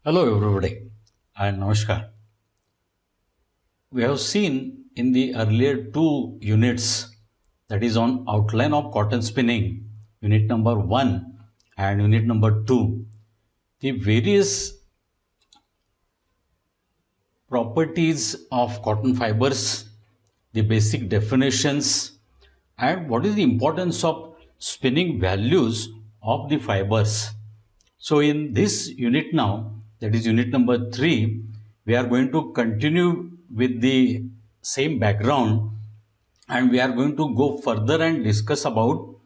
Hello everybody and Namaskar. We have seen in the earlier two units, that is on outline of cotton spinning, unit number 1 and unit number 2, the various properties of cotton fibers, the basic definitions, and what is the importance of spinning values of the fibers. So in this unit now, that is unit number 3, we are going to continue with the same background, and we are going to go further and discuss about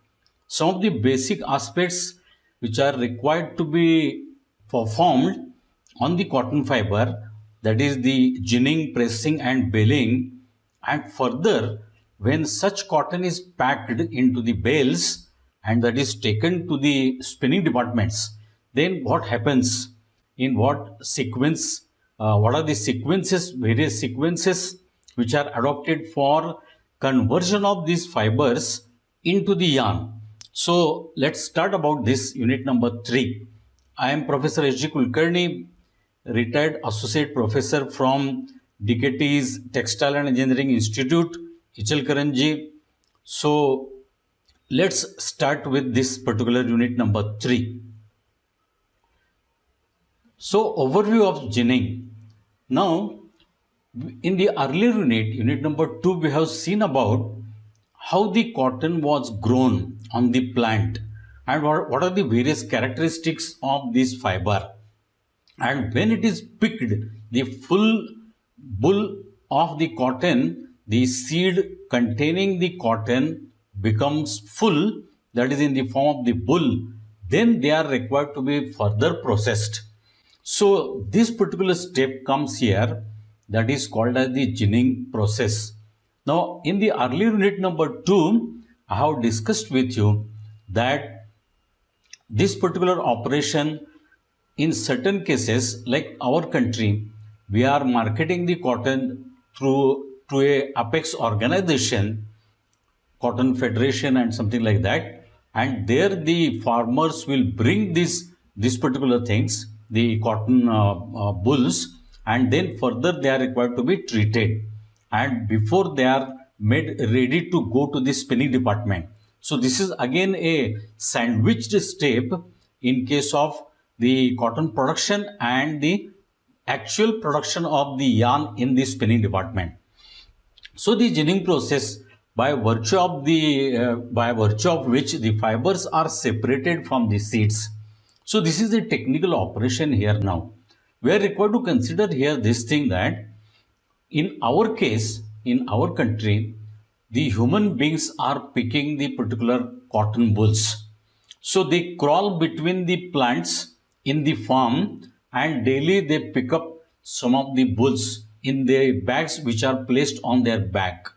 some of the basic aspects which are required to be performed on the cotton fiber, that is the ginning, pressing and baling. And further, when such cotton is packed into the bales and that is taken to the spinning departments, then what happens, in what sequence, what are the sequences, various sequences which are adopted for conversion of these fibers into the yarn. So let's start about this unit number 3. I am Professor S.G. Kulkarni, retired associate professor from DKT's Textile and Engineering Institute, Ichalkaranji. So let's start with this particular unit number 3. So overview of ginning. Now, in the earlier unit, unit number 2, we have seen about how the cotton was grown on the plant and what are the various characteristics of this fiber. And when it is picked, the full bull of the cotton, the seed containing the cotton becomes full, that is in the form of the bull, then they are required to be further processed. So this particular step comes here, that is called as the ginning process. Now in the earlier unit number 2, I have discussed with you that this particular operation, in certain cases like our country, we are marketing the cotton through to a apex organization, cotton federation and something like that, and there the farmers will bring this particular things, the cotton bulls, and then further they are required to be treated, and before they are made ready to go to the spinning department. So this is again a sandwiched step in case of the cotton production and the actual production of the yarn in the spinning department. So the ginning process, by virtue of which the fibers are separated from the seeds. So this is a technical operation here now. We are required to consider here this thing that in our case, in our country, the human beings are picking the particular cotton bulls. So they crawl between the plants in the farm and daily they pick up some of the bulls in their bags which are placed on their back.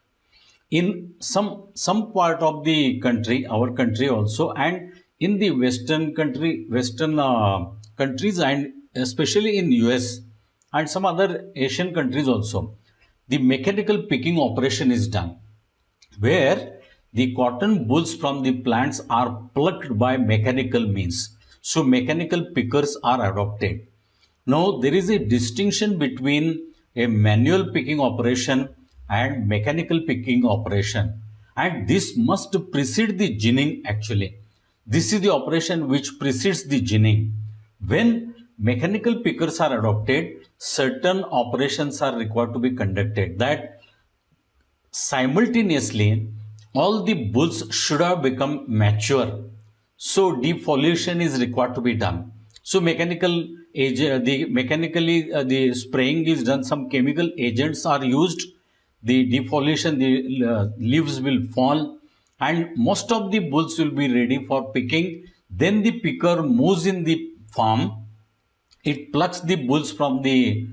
In some part of the country, our country also, and in the western countries, and especially in US and some other Asian countries also, the mechanical picking operation is done, where the cotton bulls from the plants are plucked by mechanical means. So mechanical pickers are adopted. Now there is a distinction between a manual picking operation and mechanical picking operation, and this must precede the ginning actually. This is the operation which precedes the ginning. When mechanical pickers are adopted, certain operations are required to be conducted, that simultaneously all the bulls should have become mature. So defoliation is required to be done. So the spraying is done, some chemical agents are used, the defoliation, the leaves will fall, and most of the bulls will be ready for picking. Then the picker moves in the farm, it plucks the bulls from the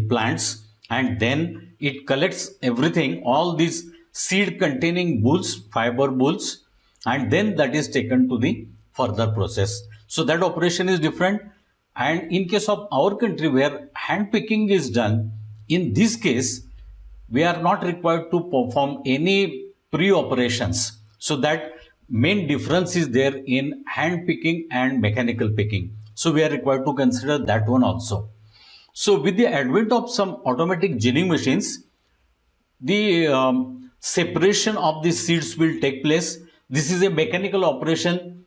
plants, and then it collects everything, all these seed containing bulls, fiber bulls, and then that is taken to the further process. So that operation is different. And in case of our country where hand picking is done, in this case we are not required to perform any pre-operations. So that main difference is there in hand picking and mechanical picking. So we are required to consider that one also. So with the advent of some automatic ginning machines, the separation of the seeds will take place. This is a mechanical operation.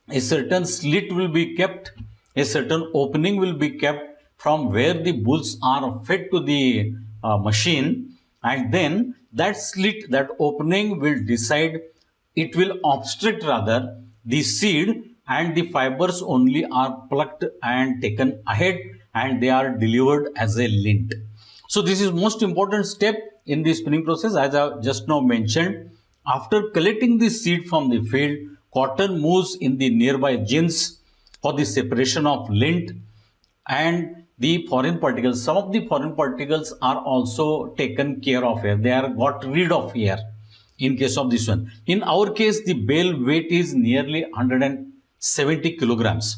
A certain slit will be kept, a certain opening will be kept from where the bulls are fed to the machine, and then that slit, that opening will decide, it will obstruct rather the seed, and the fibers only are plucked and taken ahead, and they are delivered as a lint. So this is most important step in the spinning process, as I just now mentioned. After collecting the seed from the field, cotton moves in the nearby gins for the separation of lint and the foreign particles. Some of the foreign particles are also taken care of here. They are got rid of here in case of this one. In our case, the bale weight is nearly 170 kilograms.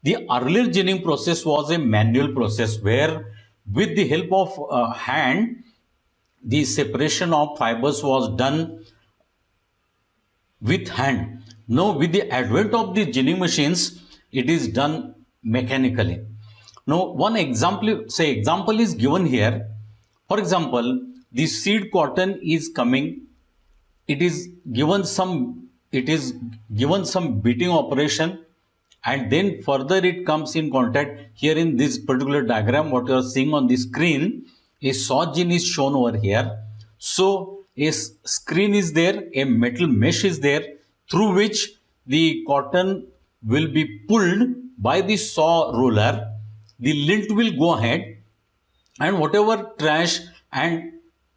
The earlier ginning process was a manual process where with the help of hand, the separation of fibers was done with hand. Now with the advent of the ginning machines, it is done mechanically. Now one example is given here. For example, the seed cotton is coming, it is given some beating operation, and then further it comes in contact. Here in this particular diagram, what you are seeing on the screen, a saw gin is shown over here. So a screen is there, a metal mesh is there, through which the cotton will be pulled by the saw roller. The lint will go ahead, and whatever trash, and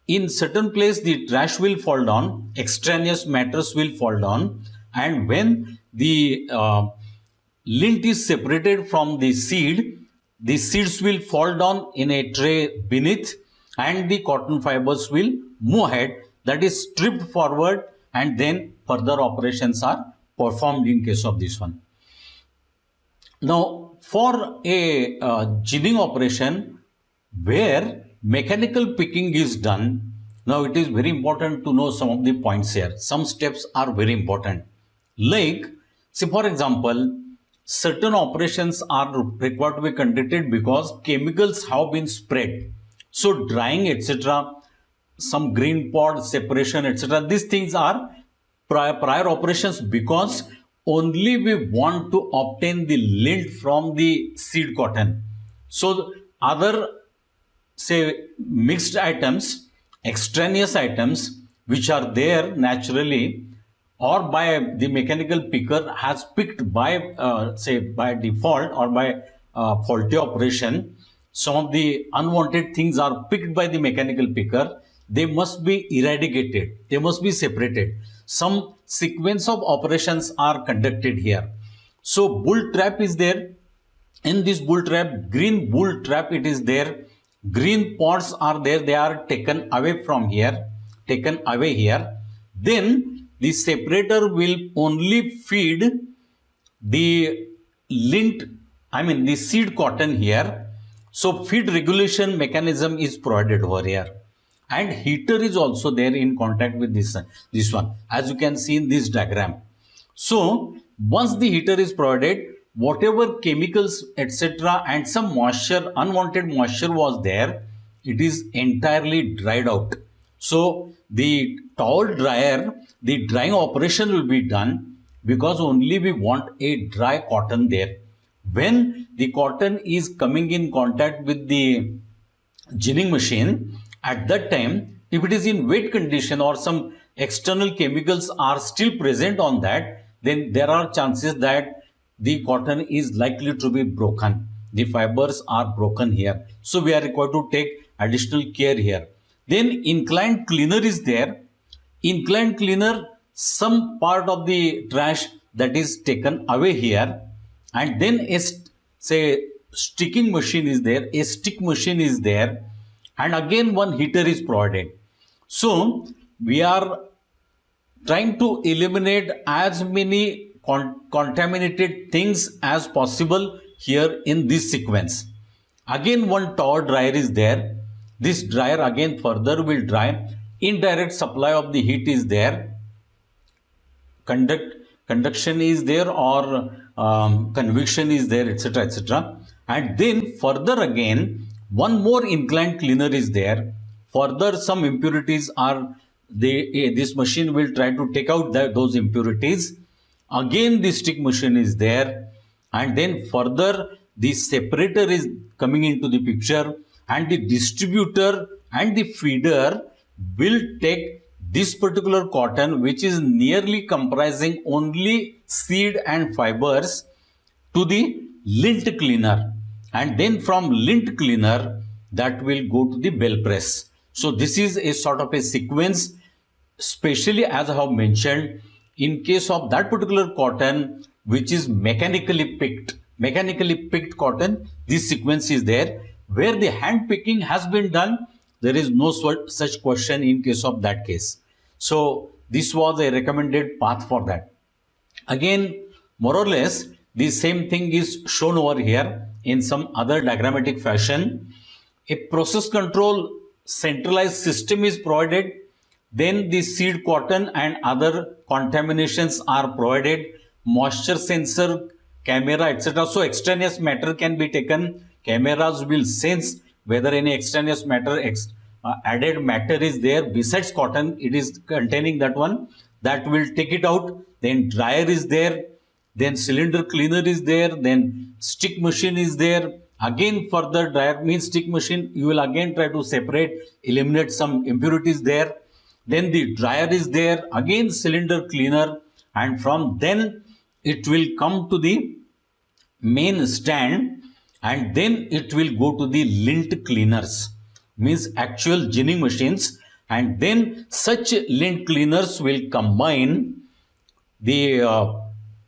in certain place the trash will fall down, extraneous matters will fall down, and when the lint is separated from the seeds will fall down in a tray beneath, and the cotton fibers will move ahead, that is stripped forward, and then further operations are performed in case of this one. Now for a ginning operation where mechanical picking is done, now it is very important to know some of the points here. Some steps are very important. Like, say for example, certain operations are required to be conducted because chemicals have been spread. So drying, etc., some green pod separation, etc., these things are prior operations, because only we want to obtain the lint from the seed cotton. So other, say, mixed items, extraneous items which are there naturally or by the mechanical picker has picked by say by default or by faulty operation, some of the unwanted things are picked by the mechanical picker. They must be eradicated, they must be separated. Some sequence of operations are conducted here. So bull trap is there. In this bull trap, green bull trap, it is there, green pods are there, they are taken away from here, taken away here. Then the separator will only feed the lint, I mean the seed cotton here. So feed regulation mechanism is provided over here, and heater is also there in contact with this one, as you can see in this diagram. So once the heater is provided, whatever chemicals, etc., and some moisture, unwanted moisture was there, it is entirely dried out. So the towel dryer, the drying operation will be done, because only we want a dry cotton there. When the cotton is coming in contact with the ginning machine, at that time, if it is in wet condition or some external chemicals are still present on that, then there are chances that the cotton is likely to be broken. The fibers are broken here. So we are required to take additional care here. Then inclined cleaner is there. Inclined cleaner, some part of the trash that is taken away here, and then a say sticking machine is there, a stick machine is there, and again one heater is provided. So we are trying to eliminate as many contaminated things as possible here in this sequence. Again one tower dryer is there. This dryer again further will dry. Indirect supply of the heat is there. Conduction is there, or convection is there, etc., etc. And then further again, one more inclined cleaner is there. Further, some impurities are this machine will try to take out those impurities. Again, the stick machine is there, and then further the separator is coming into the picture, and the distributor and the feeder will take this particular cotton, which is nearly comprising only seed and fibers, to the lint cleaner, and then from lint cleaner that will go to the bell press. So this is a sort of a sequence, especially as I have mentioned, in case of that particular cotton which is mechanically picked cotton, this sequence is there. Where the hand picking has been done, there is no such question in case of that case. So this was a recommended path for that. Again, more or less, the same thing is shown over here in some other diagrammatic fashion. A process control centralized system is provided. Then the seed cotton and other contaminations are provided. Moisture sensor, camera, etc. So extraneous matter can be taken. Cameras will sense whether any extraneous matter, added matter is there besides cotton. It is containing that one. That will take it out. Then dryer is there. Then cylinder cleaner is there. Then stick machine is there. Again, further dryer means stick machine. You will again try to separate, eliminate some impurities there. Then the dryer is there. Again, cylinder cleaner. And from then it will come to the main stand, and then it will go to the lint cleaners, means actual ginning machines, and then such lint cleaners will combine the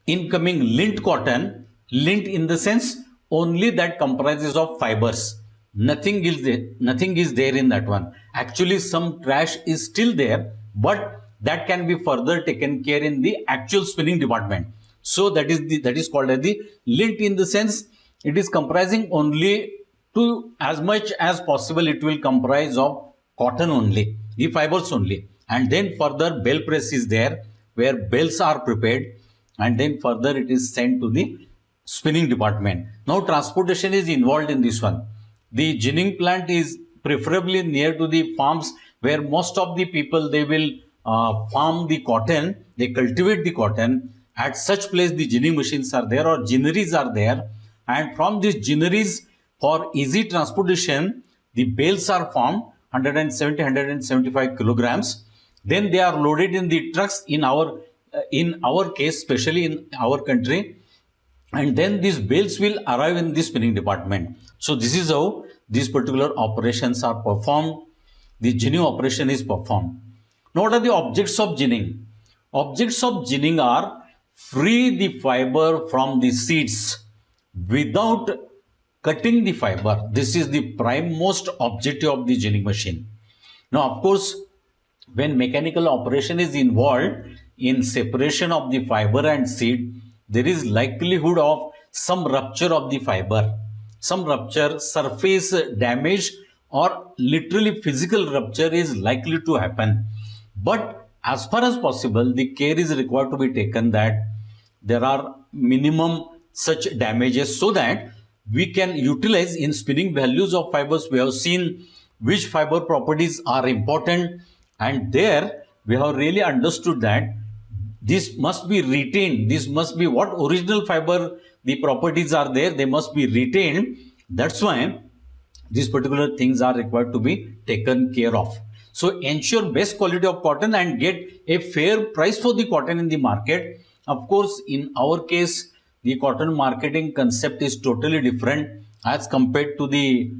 incoming lint cotton. Lint in the sense only that comprises of fibers, nothing is there in that one. Actually some trash is still there, but that can be further taken care in the actual spinning department. So that is called as the lint, in the sense it is comprising only, to as much as possible it will comprise of cotton only, the fibers only. And then further bell press is there, where bells are prepared, and then further it is sent to the spinning department. Now transportation is involved in this one. The ginning plant is preferably near to the farms, where most of the people, they will farm the cotton, they cultivate the cotton. At such place the ginning machines are there, or ginneries are there, and from these ginneries, for easy transportation, the bales are formed 170-175 kilograms. Then they are loaded in the trucks in our case, especially in our country, and then these bales will arrive in the spinning department. So this is how these particular operations are performed. The ginning operation is performed. Now what are the objects of ginning? Objects of ginning are free the fiber from the seeds without cutting the fiber. This is the prime most objective of the ginning machine. Now of course, when mechanical operation is involved in separation of the fiber and seed, there is likelihood of some rupture of the fiber, some rupture, surface damage, or literally physical rupture is likely to happen. But as far as possible, the care is required to be taken that there are minimum such damages, so that we can utilize in spinning values of fibers. We have seen which fiber properties are important, and there we have really understood that this must be retained. This must be what original fiber, the properties are there, they must be retained. That's why these particular things are required to be taken care of. So ensure best quality of cotton and get a fair price for the cotton in the market. Of course, in our case, the cotton marketing concept is totally different as compared to the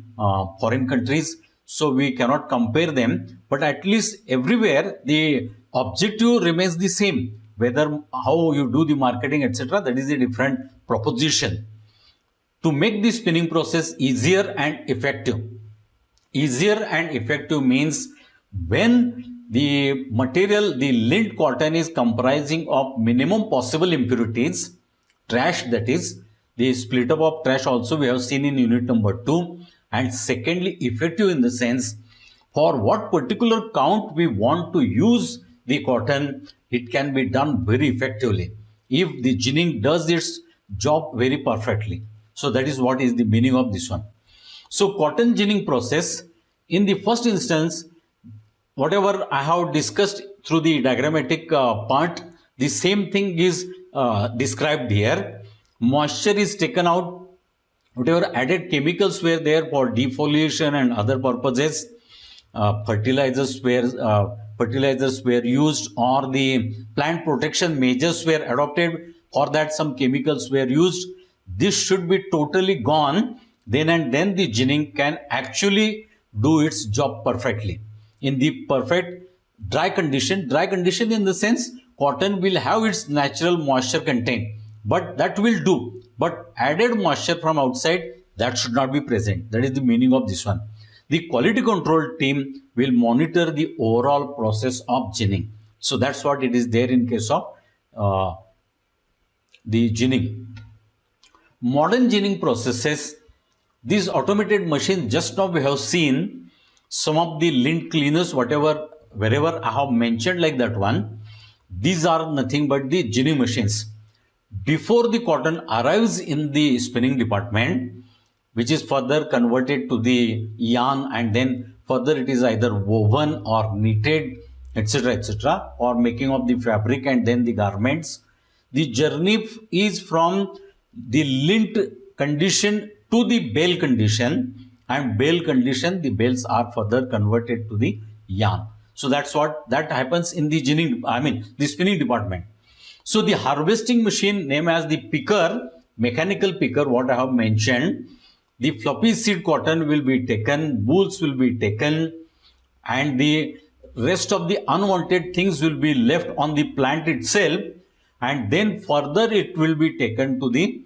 foreign countries. So we cannot compare them, but at least everywhere the objective remains the same. Whether how you do the marketing, etc., that is a different proposition. To make the spinning process easier and effective. Easier and effective means when the material, the lint cotton, is comprising of minimum possible impurities, trash, that is, the split up of trash also we have seen in unit number 2. And secondly, effective in the sense for what particular count we want to use the cotton, it can be done very effectively. If the ginning does its job very perfectly. So that is what is the meaning of this one. So cotton ginning process, in the first instance, whatever I have discussed through the diagrammatic part, the same thing is described here. Moisture is taken out, whatever added chemicals were there for defoliation and other purposes, fertilizers were used, or the plant protection measures were adopted. For that, some chemicals were used. This should be totally gone. Then and then the ginning can actually do its job perfectly. In the perfect dry condition in the sense cotton will have its natural moisture content, but that will do. But added moisture from outside, that should not be present. That is the meaning of this one. The quality control team will monitor the overall process of ginning. So that's what it is there in case of the ginning. Modern ginning processes, these automated machines, just now we have seen some of the lint cleaners, whatever, wherever I have mentioned like that one, these are nothing but the ginning machines. Before the cotton arrives in the spinning department, which is further converted to the yarn, and then further it is either woven or knitted, etc., or making of the fabric and then the garments. The journey is from the lint condition to the bale condition, and bale condition, the bales are further converted to the yarn. So that's what that happens in the ginning, the spinning department. So the harvesting machine named as the picker, mechanical picker, what I have mentioned, the floppy seed cotton will be taken, bulls will be taken, and the rest of the unwanted things will be left on the plant itself, and then further it will be taken to the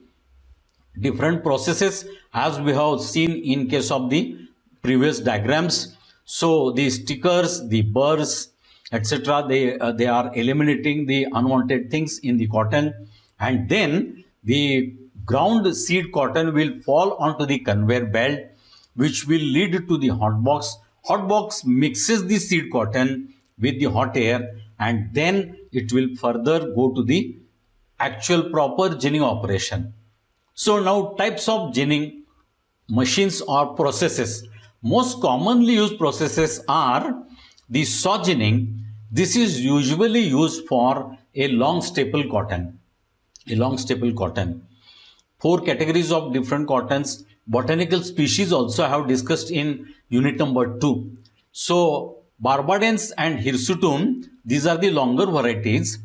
different processes as we have seen in case of the previous diagrams. So the stickers, the burrs, etc., they are eliminating the unwanted things in the cotton, and then the ground seed cotton will fall onto the conveyor belt, which will lead to the hot box. Hot box mixes the seed cotton with the hot air, and then it will further go to the actual proper ginning operation. So now types of ginning machines or processes. Most commonly used processes are the saw ginning. This is usually used for a long staple cotton. A long staple cotton. 4 categories of different cottons. Botanical species also I have discussed in unit number 2. So Barbadans and Hirsutum, these are the longer varieties.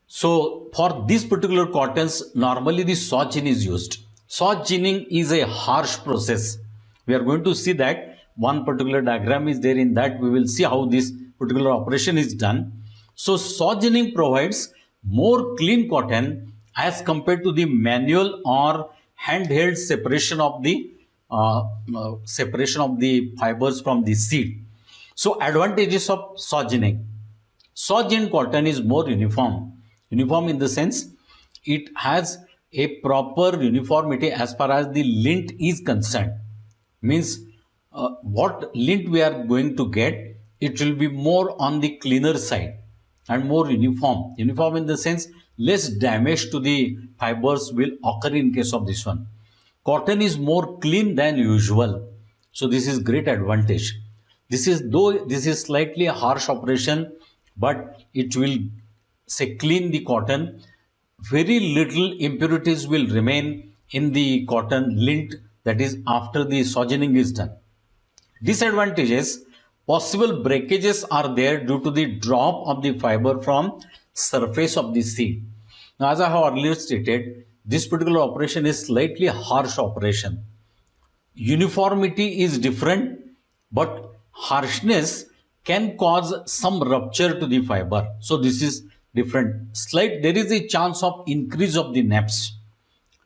So for these particular cottons, normally the saw gin is used. Saw ginning is a harsh process. We are going to see that one particular diagram is there. In that we will see how this particular operation is done. So saw ginning provides more clean cotton as compared to the manual or handheld separation of the fibers from the seed. So advantages of saw ginning. Saw gin cotton is more uniform. Uniform in the sense it has a proper uniformity as far as the lint is concerned. Means what lint we are going to get, it will be more on the cleaner side and more uniform. Uniform in the sense less damage to the fibers will occur in case of this one. Cotton is more clean than usual. So this is great advantage. This is slightly a harsh operation, but it will say clean the cotton. Very little impurities will remain in the cotton lint, that is after the saw ginning is done. Disadvantages, possible breakages are there due to the drop of the fiber from surface of the seed. Now as I have earlier stated, this particular operation is slightly harsh operation. Uniformity is different, but harshness can cause some rupture to the fiber. So this is different. There is a chance of increase of the naps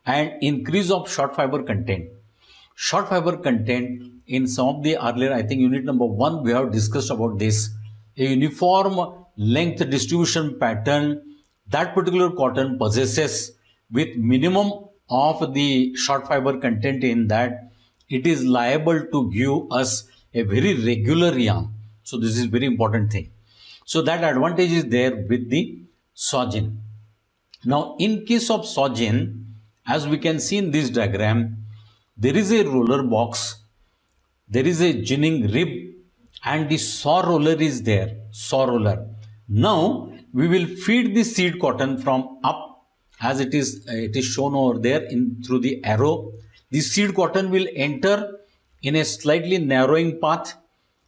and increase of short fiber content. Short fiber content in some of the earlier, I think unit number 1, we have discussed about this. A uniform length distribution pattern that particular cotton possesses with minimum of the short fiber content in that, it is liable to give us a very regular yarn. So this is very important thing. So that advantage is there with the saw gin. Now, in case of sawgen, as we can see in this diagram, there is a roller box, there is a ginning rib, and the saw roller is there, saw roller. Now, we will feed the seed cotton from up, as it is shown over there in through the arrow. The seed cotton will enter in a slightly narrowing path.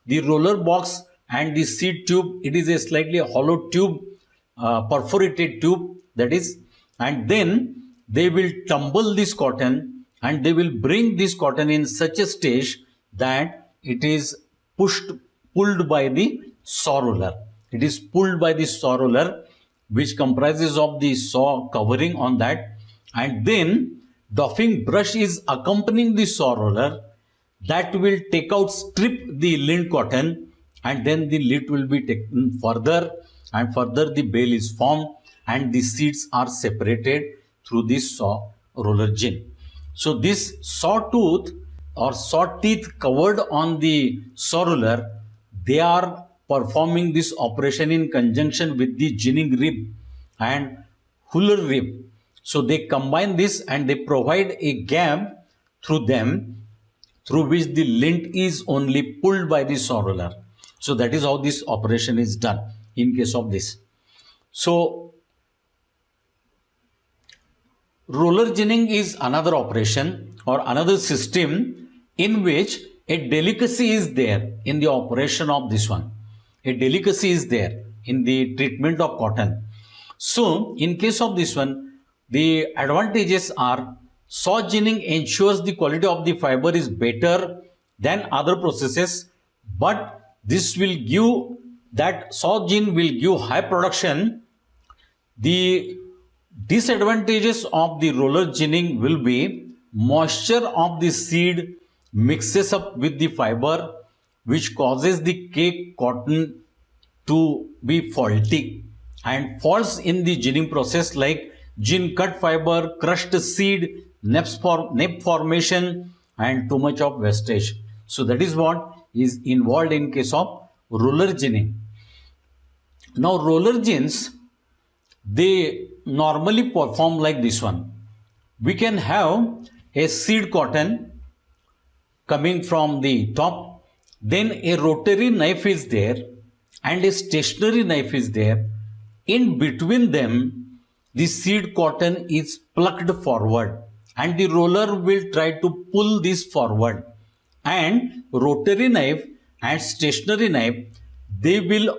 The roller box and the seed tube, it is a slightly hollow tube, perforated tube, that is, and then they will tumble this cotton and they will bring this cotton in such a stage that it is pulled by the saw roller. It is pulled by the saw roller, which comprises of the saw covering on that, and then doffing brush is accompanying the saw roller, that will take out, strip the lint cotton, and then the lint will be taken further, and further the bale is formed and the seeds are separated through this saw roller gin. So this saw tooth or saw teeth covered on the saw roller, they are performing this operation in conjunction with the ginning rib and huller rib. So they combine this and they provide a gap through them, through which the lint is only pulled by the saw roller. So that is how this operation is done in case of this. So roller ginning is another operation or another system in which a delicacy is there in the operation of this one. A delicacy is there in the treatment of cotton. So in case of this one, the advantages are saw ginning ensures the quality of the fiber is better than other processes, but this will give, that saw gin will give high production. The disadvantages of the roller ginning will be moisture of the seed mixes up with the fiber, which causes the cake cotton to be faulty, and faults in the ginning process like gin cut fiber, crushed seed, nep formation, and too much of wastage. So that is what is involved in case of roller ginning. Now roller gins, they normally perform like this one. We can have a seed cotton coming from the top, then a rotary knife is there and a stationary knife is there. In between them, the seed cotton is plucked forward and the roller will try to pull this forward, and rotary knife and stationary knife, they will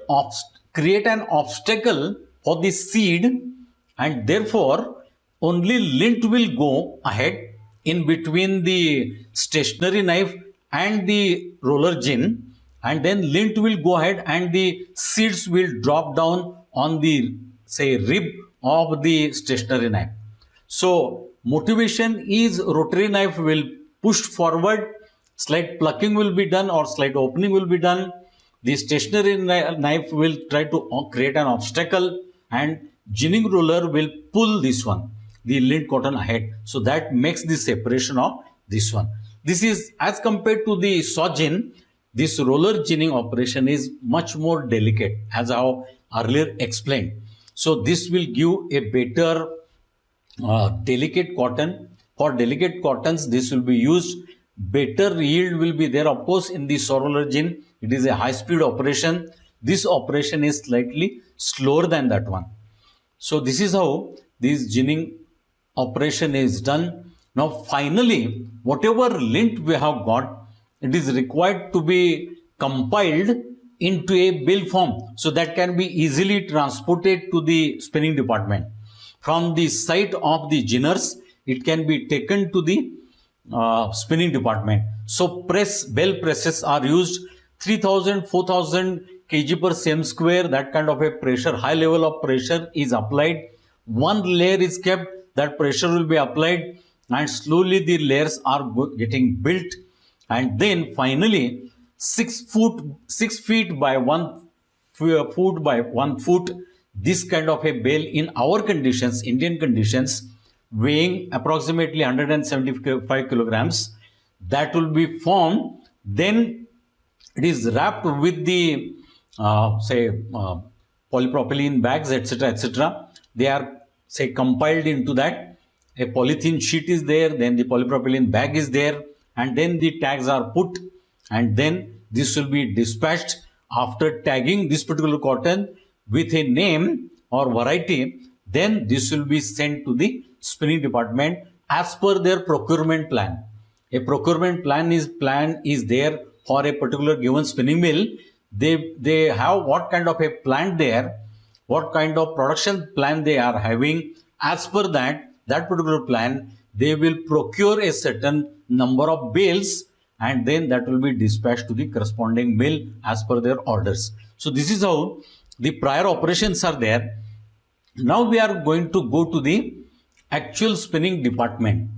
create an obstacle for the seed, and therefore only lint will go ahead in between the stationary knife and the roller gin, and then lint will go ahead and the seeds will drop down on the, say, rib of the stationary knife. So motivation is rotary knife will push forward, slight plucking will be done or slight opening will be done. The stationary knife will try to create an obstacle, and ginning roller will pull this one, the lint cotton ahead. So that makes the separation of this one. This is as compared to the saw gin, this roller ginning operation is much more delicate, as I have earlier explained. So this will give a better delicate cotton. For delicate cottons, this will be used. Better yield will be there. Of course, in the saw roller gin, it is a high speed operation. This operation is slightly slower than that one. So this is how this ginning operation is done. Now finally, whatever lint we have got, it is required to be compiled into a bale form, so that can be easily transported to the spinning department. From the site of the ginners, it can be taken to the spinning department. So bale presses are used, 3000 4000 kg per cm square, that kind of a pressure, high level of pressure is applied. One layer is kept, that pressure will be applied, and slowly the layers are getting built, and then finally 6 feet by 1 foot by 1 foot, this kind of a bale in our conditions, Indian conditions, weighing approximately 175 kilograms, that will be formed. Then it is wrapped with the polypropylene bags, etc., etc. They are say compiled into that. A polythene sheet is there, then the polypropylene bag is there, and then the tags are put, and then this will be dispatched. After tagging this particular cotton with a name or variety, then this will be sent to the spinning department as per their procurement plan. A procurement plan is there for a particular given spinning mill. They have what kind of a plant there, what kind of production plan they are having. As per that particular plan, they will procure a certain number of bales, and then that will be dispatched to the corresponding mill as per their orders. So this is how the prior operations are there. Now we are going to go to the actual spinning department.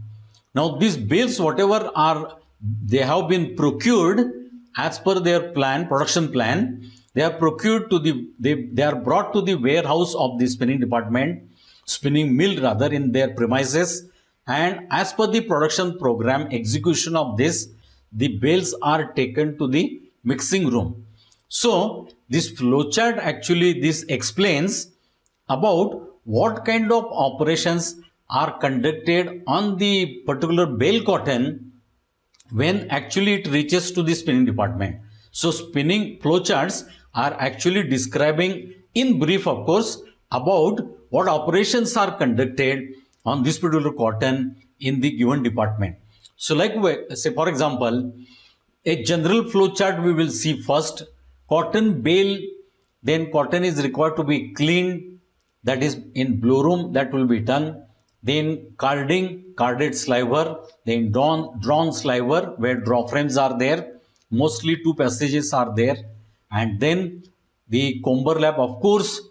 Now these bales, whatever are, they have been procured as per their plan, production plan. They are procured to they are brought to the warehouse of the spinning department, spinning mill rather, in their premises. And as per the production program execution of this, the bales are taken to the mixing room. So this flowchart actually this explains about what kind of operations are conducted on the particular bale cotton when actually it reaches to the spinning department. So spinning flowcharts are actually describing in brief, of course, about what operations are conducted on this particular cotton in the given department. So like say for example, a general flowchart we will see first. Cotton bale, then cotton is required to be cleaned, that is in blow room, that will be done. Then carding, carded sliver, then drawn sliver where draw frames are there, mostly two passages are there, and then the comber lap, of course,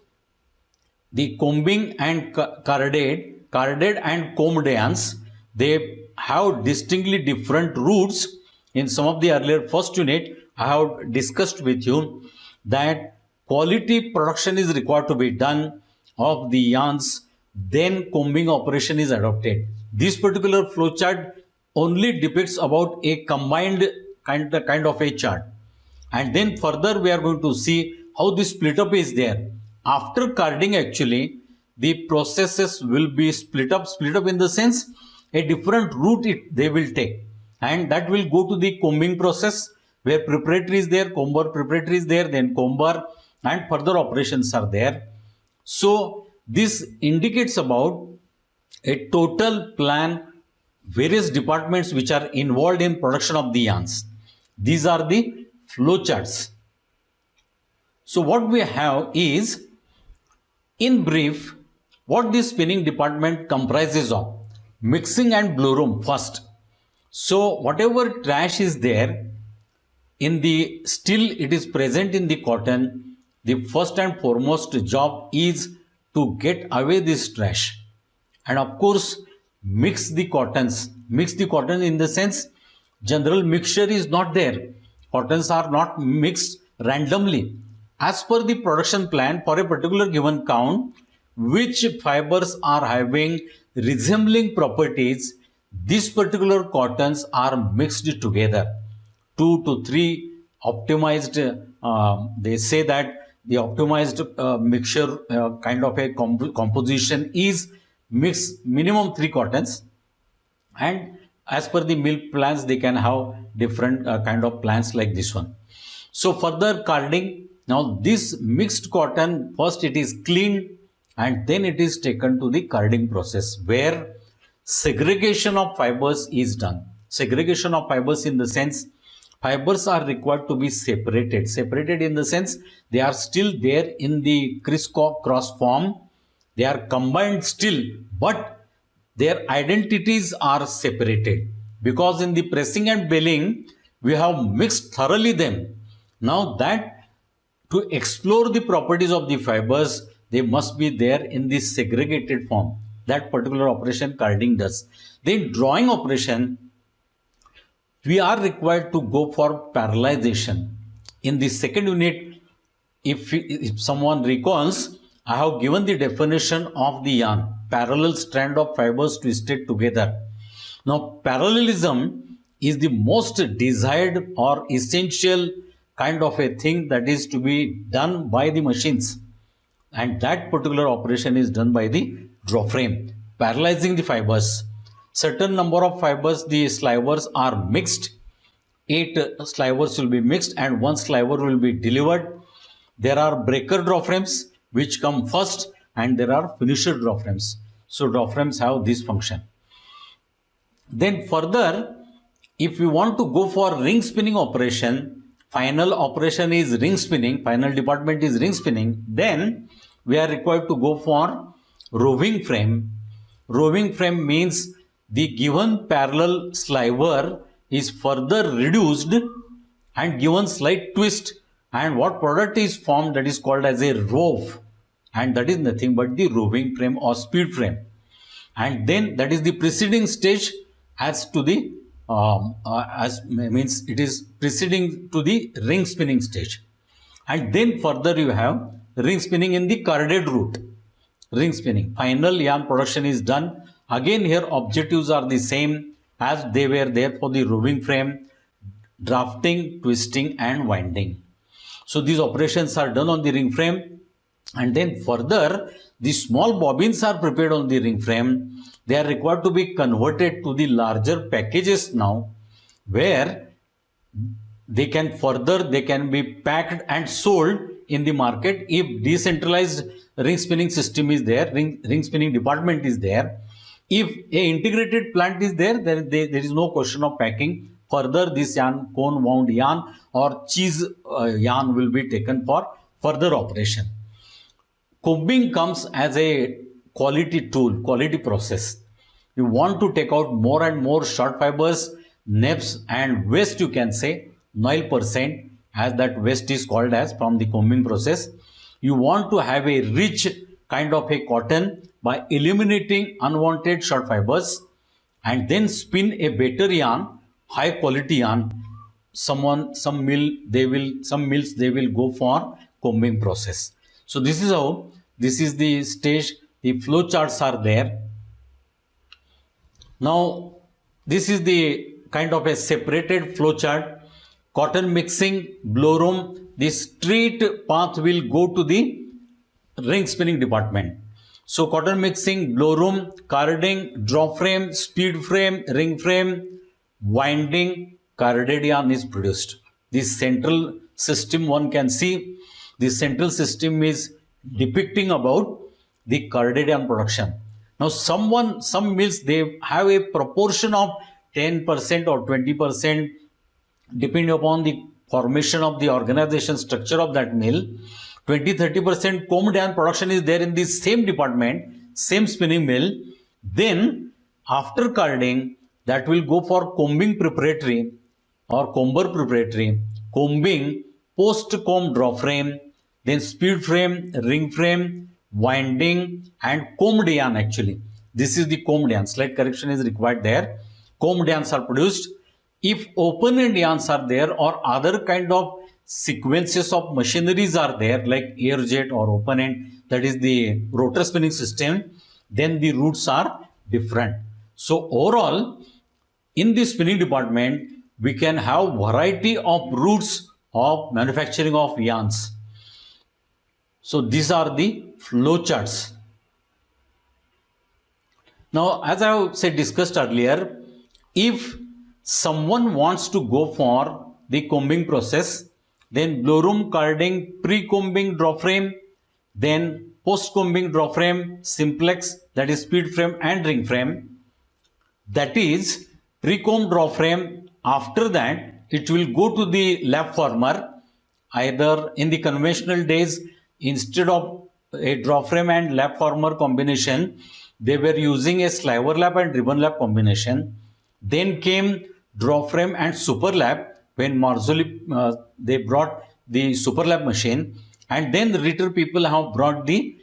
the combing and carded and combed yarns, they have distinctly different routes. In some of the earlier first unit, I have discussed with you that quality production is required to be done of the yarns, then combing operation is adopted. This particular flowchart only depicts about a combined kind of a chart. And then further we are going to see how the split up is there. After carding, actually the processes will be split up in the sense a different route they will take, and that will go to the combing process where preparatory is there, comber preparatory is there, then comber, and further operations are there. So this indicates about a total plan, various departments which are involved in production of the yarns. These are the flow charts. So what we have is, in brief, what the spinning department comprises of. Mixing and blow room first. So whatever trash is there in the, still it is present in the cotton, the first and foremost job is to get away this trash, and of course mix the cottons. Mix the cotton in the sense general mixture is not there. Cottons are not mixed randomly. As per the production plan for a particular given count, which fibers are having resembling properties, these particular cottons are mixed together. 2 to 3 optimized, they say that the optimized mixture kind of a composition is mixed minimum 3 cottons, and as per the mill plans they can have different kind of plans like this one. So further carding, now this mixed cotton, first it is cleaned and then it is taken to the carding process where segregation of fibers is done. Segregation of fibers in the sense fibers are required to be separated. Separated in the sense they are still there in the criss-cross form. They are combined still, but their identities are separated, because in the pressing and baling we have mixed thoroughly them. Now that to explore the properties of the fibers, they must be there in the segregated form. That particular operation carding does. Then drawing operation, we are required to go for parallelization. In the second unit, if someone recalls, I have given the definition of the yarn: parallel strand of fibers twisted together. Now parallelism is the most desired or essential kind of a thing that is to be done by the machines, and that particular operation is done by the draw frame, parallelizing the fibers. Certain number of fibers, the slivers are mixed. 8 slivers will be mixed and 1 sliver will be delivered. There are breaker draw frames which come first, and there are finisher draw frames. So draw frames have this function. Then further, if we want to go for ring spinning operation, final operation is ring spinning, final department is ring spinning, then we are required to go for roving frame. Roving frame means the given parallel sliver is further reduced and given slight twist, and what product is formed, that is called as a rove, and that is nothing but the roving frame or speed frame. And then that is the preceding stage as to the means it is preceding to the ring spinning stage. And then further you have ring spinning in the carded route. Ring spinning, final yarn production is done. Again here objectives are the same as they were there for the roving frame: drafting, twisting and winding. So these operations are done on the ring frame, and then further the small bobbins are prepared on the ring frame. They are required to be converted to the larger packages now, where they can be packed and sold in the market. If decentralized ring spinning system is there, ring spinning department is there, if a integrated plant is there, there is no question of packing. Further this yarn, cone wound yarn or cheese yarn will be taken for further operation. Combing comes as a quality tool, quality process. You want to take out more and more short fibers, naps and waste, you can say 9%, as that waste is called as, from the combing process. You want to have a rich kind of a cotton by eliminating unwanted short fibers, and then spin a better yarn, high quality yarn. Some mills they will go for combing process. So this is how, this is the stage, the flow charts are there. Now this is the kind of a separated flow chart. Cotton mixing, blow room, the straight path will go to the ring spinning department. So cotton mixing, blow room, carding, draw frame, speed frame, ring frame, winding, carded yarn is produced. This central system one can see, the central system is depicting about the carded yarn production. Now some mills, they have a proportion of 10% or 20% depending upon the formation of the organization structure of that mill. 20-30% combed yarn production is there in the same department, same spinning mill. Then after carding, that will go for combing preparatory or comber preparatory, combing, post comb draw frame, then speed frame, ring frame, winding and combed yarn. Actually this is the combed yarn, slight correction is required there. Combed yarns are produced. If open end yarns are there or other kind of sequences of machineries are there like air jet or open end, that is the rotor spinning system, then the routes are different. So overall in the spinning department we can have variety of routes of manufacturing of yarns. So these are the flow charts. Now as I have said, discussed earlier, if someone wants to go for the combing process, then blow room, carding, pre-combing draw frame, then post-combing draw frame, simplex, that is speed frame and ring frame, that is pre-comb draw frame. After that it will go to the lap former. Either in the conventional days, instead of a draw frame and lap former combination, they were using a sliver lap and ribbon lap combination. Then came draw frame and super lap when Marzulli they brought the super lap machine, and then the Ritter people have brought the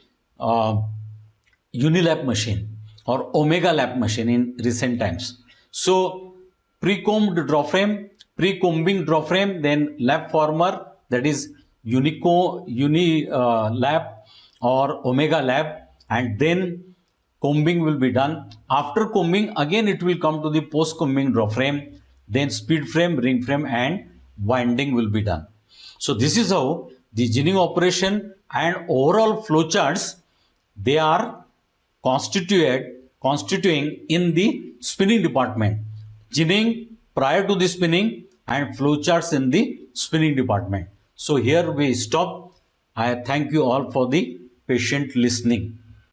unilap machine or omega lap machine in recent times. So pre-combed draw frame, pre-combing draw frame, then lap former, that is uni lap or omega lap, and then combing will be done. After combing again it will come to the post combing draw frame, then speed frame, ring frame and winding will be done. So this is how the ginning operation and overall flow charts, they are constituting in the spinning department, ginning prior to the spinning, and flowcharts in the spinning department. So here we stop. I thank you all for the patient listening.